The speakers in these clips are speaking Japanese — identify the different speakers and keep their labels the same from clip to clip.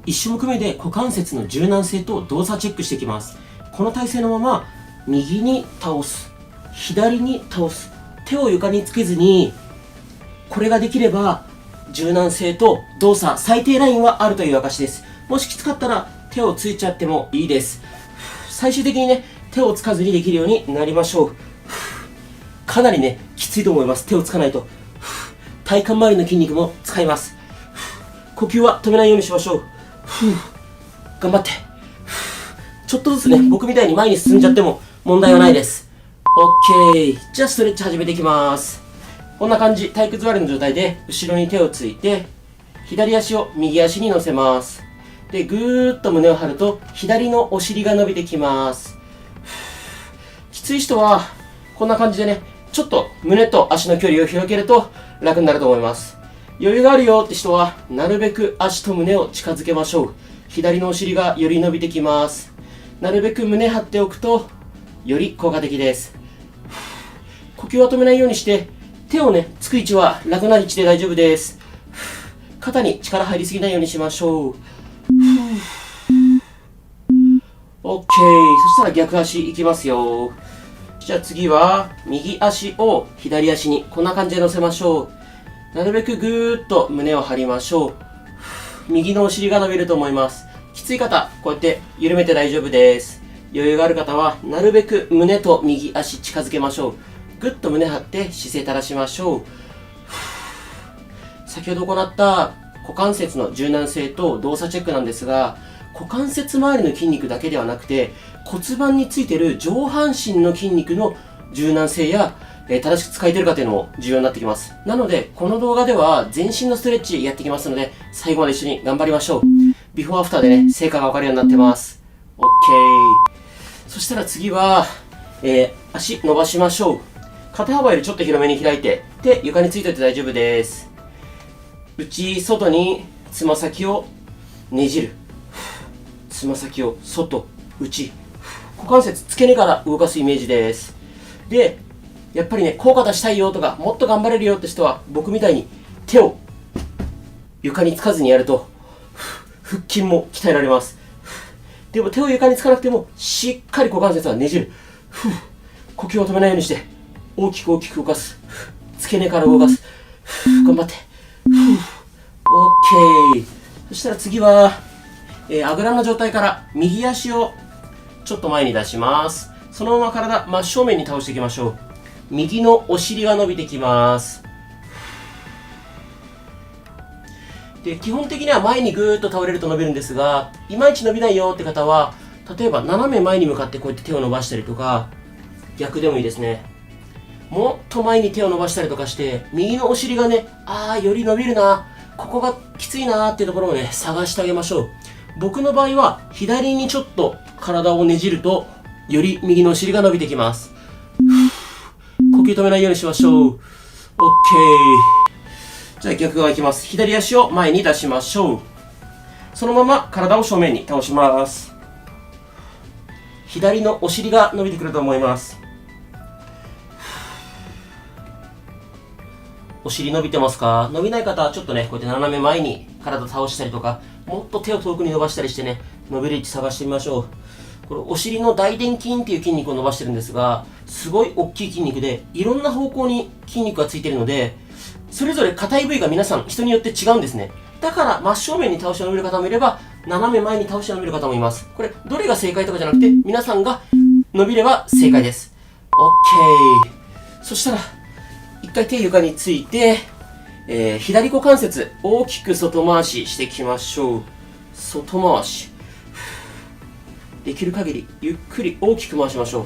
Speaker 1: 1種目目で股関節の柔軟性と動作チェックしていきます。この体勢のまま右に倒す、左に倒す、手を床につけずに、これができれば柔軟性と動作最低ラインはあるという証です。もしきつかったら手をついちゃってもいいです。最終的にね、手をつかずにできるようになりましょう。かなりね、きついと思います。手をつかないと。体幹周りの筋肉も使います。呼吸は止めないようにしましょう。頑張って。ちょっとずつね、僕みたいに前に進んじゃっても問題はないです。OK。じゃあストレッチ始めていきます。こんな感じ、体育座りの状態で後ろに手をついて、左足を右足に乗せます。で、ぐーっと胸を張ると、左のお尻が伸びてきます。きつい人は、こんな感じでね、ちょっと胸と足の距離を広げると楽になると思います。余裕があるよって人は、なるべく足と胸を近づけましょう。左のお尻がより伸びてきます。なるべく胸張っておくと、より効果的です。呼吸は止めないようにして、手をね、つく位置は楽な位置で大丈夫です。肩に力入りすぎないようにしましょう。OK。そしたら逆足いきますよ。じゃあ次は、右足を左足にこんな感じで乗せましょう。なるべくぐーっと胸を張りましょう。右のお尻が伸びると思います。きつい方、こうやって緩めて大丈夫です。余裕がある方は、なるべく胸と右足近づけましょう。ぐっと胸張って姿勢正しましょう。先ほど行った股関節の柔軟性と動作チェックなんですが、股関節周りの筋肉だけではなくて、骨盤についている上半身の筋肉の柔軟性や、正しく使えているかというのも重要になってきます。なので、この動画では全身のストレッチやっていきますので、最後まで一緒に頑張りましょう。ビフォーアフターでね、成果がわかるようになってます。OK。そしたら次は、足伸ばしましょう。肩幅よりちょっと広めに開いて、で、床についておいて大丈夫です。内、外につま先をねじる。つま先を外、内。股関節、付け根から動かすイメージです。で、やっぱりね、効果出したいよとか、もっと頑張れるよって人は、僕みたいに手を床につかずにやると、腹筋も鍛えられます。でも手を床につかなくても、しっかり股関節はねじる。呼吸を止めないようにして、大きく大きく動かす。付け根から動かす。頑張って。OK。そしたら次は、あぐらの状態から右足をちょっと前に出します。そのまま体真正面に倒していきましょう。右のお尻が伸びてきます。で、基本的には前にぐーっと倒れると伸びるんですが、いまいち伸びないよって方は、例えば斜め前に向かってこうやって手を伸ばしたりとか、逆でもいいですね。もっと前に手を伸ばしたりとかして、右のお尻がね、より伸びるな、ここがきついなっていうところをね、探してあげましょう。僕の場合は、左にちょっと体をねじると、より右のお尻が伸びてきます。呼吸止めないようにしましょう。OK。じゃあ逆側いきます。左足を前に出しましょう。そのまま体を正面に倒します。左のお尻が伸びてくると思います。お尻伸びてますか？伸びない方はちょっとね、こうやって斜め前に体倒したりとか、もっと手を遠くに伸ばしたりしてね、伸びる位置探してみましょう。これお尻の大臀筋っていう筋肉を伸ばしてるんですが、すごい大きい筋肉で、いろんな方向に筋肉がついてるので、それぞれ硬い部位が皆さん人によって違うんですね。だから真正面に倒して伸びる方もいれば、斜め前に倒して伸びる方もいます。これ、どれが正解とかじゃなくて、皆さんが伸びれば正解です。OK。そしたら、一回手床について、左股関節大きく外回ししていきましょう。外回し。できる限りゆっくり大きく回しましょ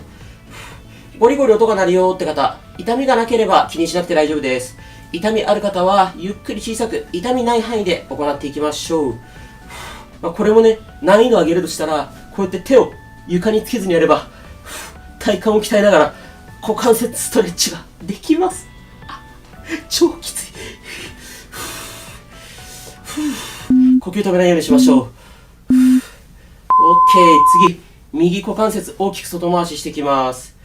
Speaker 1: う。ゴリゴリ音が鳴るよって方、痛みがなければ気にしなくて大丈夫です。痛みある方はゆっくり小さく痛みない範囲で行っていきましょう。これもね、難易度を上げるとしたら、こうやって手を床につけずにやれば、体幹を鍛えながら股関節ストレッチができます。超きつい。呼吸止めないようにしましょう。OK。次、右股関節大きく外回ししていきます。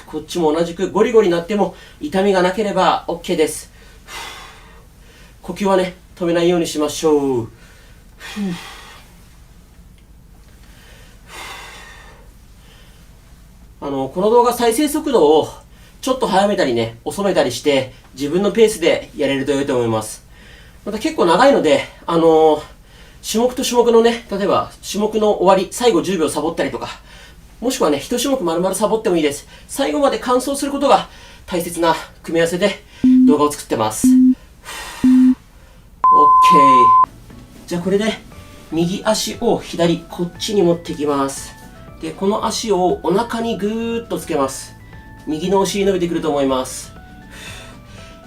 Speaker 1: こっちも同じくゴリゴリになっても痛みがなければ OK です。呼吸はね、止めないようにしましょう。この動画再生速度をちょっと早めたりね、遅めたりして、自分のペースでやれると良いと思います。また結構長いので、種目と種目のね、例えば種目の終わり、最後10秒サボったりとか、もしくはね、1種目丸々サボってもいいです。最後まで完走することが大切な組み合わせで動画を作ってます。OK。じゃあこれで、右足を左、こっちに持っていきます。で、この足をお腹にぐーっとつけます。右のお尻伸びてくると思います。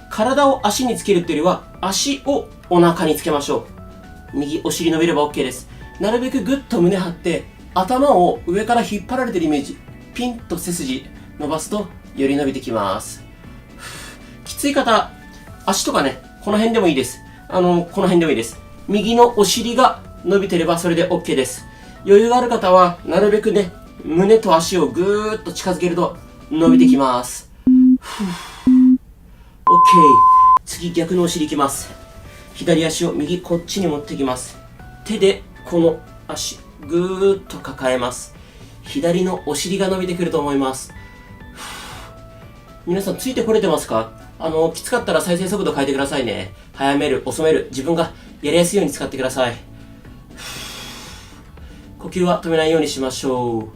Speaker 1: 体を足につけるっていうよりは、足をお腹につけましょう。右お尻伸びれば OK です。なるべくぐっと胸張って、頭を上から引っ張られてるイメージ。ピンと背筋伸ばすと、より伸びてきます。きつい方、足とかね、この辺でもいいです。この辺でもいいです。右のお尻が伸びてればそれで OK です。余裕がある方は、なるべくね、胸と足をぐーっと近づけると伸びてきます。OK。次、逆のお尻いきます。左足を右こっちに持ってきます。手でこの足、ぐーっと抱えます。左のお尻が伸びてくると思います。皆さんついてこれてますか？きつかったら再生速度変えてくださいね。早める、遅める、自分がやりやすいように使ってください。呼吸は止めないようにしましょう。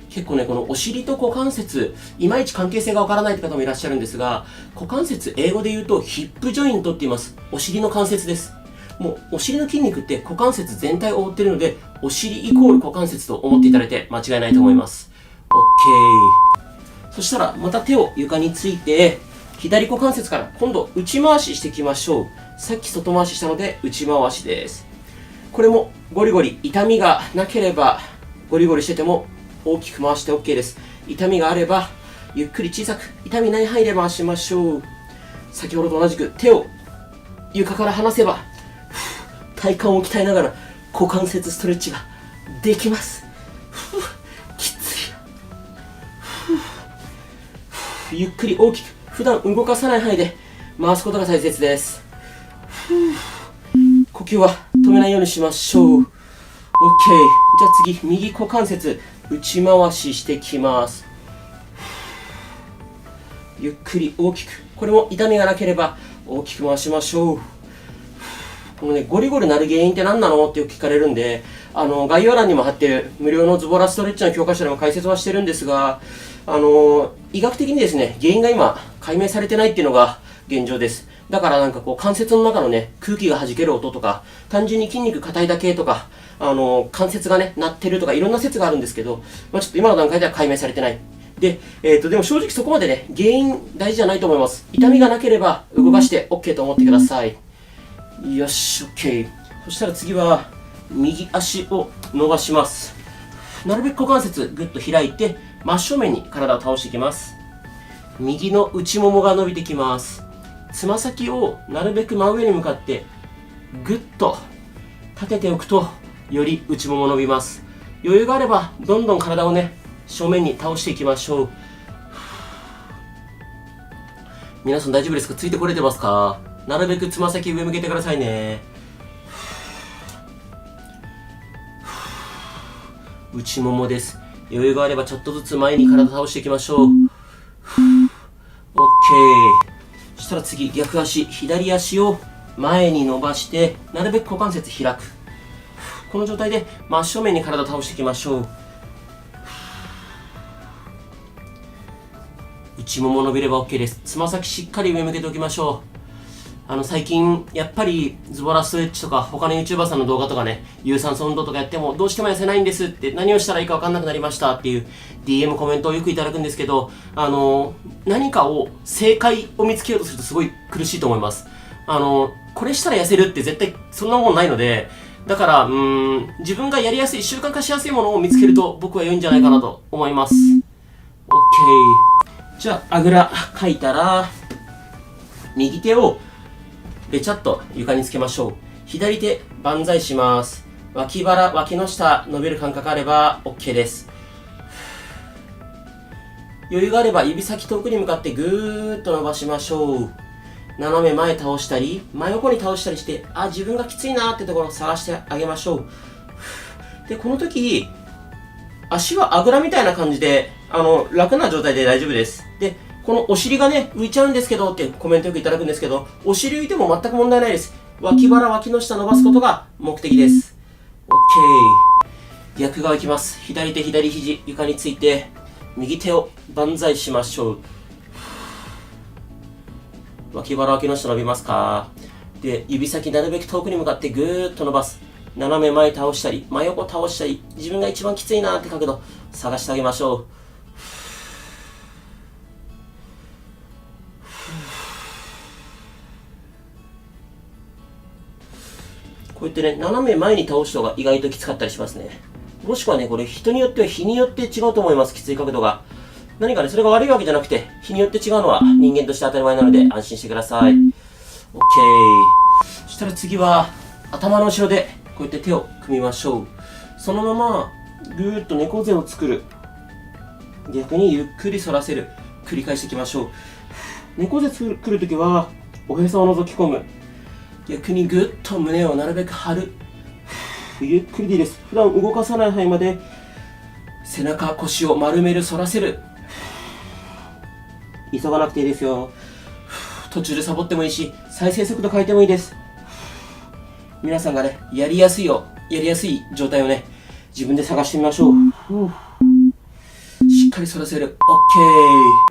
Speaker 1: 結構ね、このお尻と股関節、いまいち関係性がわからないって方もいらっしゃるんですが、股関節、英語で言うとヒップジョイントって言います。お尻の関節です。もう、お尻の筋肉って股関節全体を覆っているので、お尻イコール股関節と思っていただいて間違いないと思います。OK。そしたら、また手を床について、左股関節から今度内回ししていきましょう。さっき外回ししたので内回しです。これもゴリゴリ痛みがなければゴリゴリしてても大きく回して OK です。痛みがあればゆっくり小さく痛みない範囲で回しましょう。先ほどと同じく手を床から離せば体幹を鍛えながら股関節ストレッチができます。きつい。ゆっくり大きく普段動かさない範囲で回すことが大切です。呼吸は止めないようにしましょう。OK。じゃあ次、右股関節内回ししてきます。ゆっくり大きく、これも痛みがなければ大きく回しましょう。このね、ゴリゴリなる原因って何なのってよく聞かれるんで、概要欄にも貼っている無料のズボラストレッチの教科書でも解説はしてるんですが、医学的にですね、原因が今解明されてないっていうのが現状です。だからなんかこう関節の中のね、空気が弾ける音とか、単純に筋肉硬いだけとか、関節がね、鳴ってるとか、いろんな説があるんですけど、ちょっと今の段階では解明されてない。で、でも正直そこまでね、原因大事じゃないと思います。痛みがなければ動かして OK と思ってください。よし、OK。そしたら次は、右足を伸ばします。なるべく股関節ぐっと開いて、真正面に体を倒していきます。右の内ももが伸びてきます。つま先をなるべく真上に向かってぐっと立てておくとより内もも伸びます。余裕があればどんどん体をね正面に倒していきましょう。皆さん大丈夫ですか？ついてこれてますか？なるべくつま先上向けてくださいね。内ももです。余裕があればちょっとずつ前に体倒していきましょう。 OK。そしたら次、逆足、左足を前に伸ばして、なるべく股関節開く。この状態で真正面に体を倒していきましょう。内もも伸びれば OK です。つま先しっかり上向けておきましょう。最近、やっぱりズボラストレッチとか、他の YouTuber さんの動画とかね、有酸素運動とかやっても、どうしても痩せないんですって、何をしたらいいか分かんなくなりましたっていう DM コメントをよくいただくんですけど、何かを、正解を見つけようとするとすごい苦しいと思います。これしたら痩せるって絶対そんなもんないので、だから、自分がやりやすい、習慣化しやすいものを見つけると僕は良いんじゃないかなと思います。OK。じゃあ、あぐらかいたら、右手をべちゃっと床につけましょう。左手、万歳します。脇腹、脇の下、伸びる感覚あれば OK です。余裕があれば指先遠くに向かってぐーっと伸ばしましょう。斜め前倒したり、真横に倒したりして、あ、自分がきついなってところを探してあげましょう。で、この時、足はあぐらみたいな感じで、楽な状態で大丈夫です。で、このお尻がね、浮いちゃうんですけどってコメントよくいただくんですけど、お尻浮いても全く問題ないです。脇腹、脇の下伸ばすことが目的です。OK。逆側いきます。左手、左肘、床について、右手を万歳しましょう。脇腹、脇の下伸びますか？で、指先なるべく遠くに向かってぐーっと伸ばす。斜め前倒したり、真横倒したり、自分が一番きついなって角度探してあげましょう。こうやってね、斜め前に倒すのが意外ときつかったりしますね。もしくはね、これ人によっては日によって違うと思います、きつい角度が。何かね、それが悪いわけじゃなくて、日によって違うのは人間として当たり前なので安心してください。OK。そしたら次は、頭の後ろでこうやって手を組みましょう。そのまま、ぐーっと猫背を作る。逆にゆっくり反らせる。繰り返していきましょう。猫背作るときは、おへそを覗き込む。逆にぐっと胸をなるべく張る。ゆっくりでいいです。普段動かさない範囲まで背中、腰を丸める、反らせる。急がなくていいですよ。途中でサボってもいいし、再生速度変えてもいいです。皆さんがね、やりやすい状態をね、自分で探してみましょう。しっかり反らせる。OK。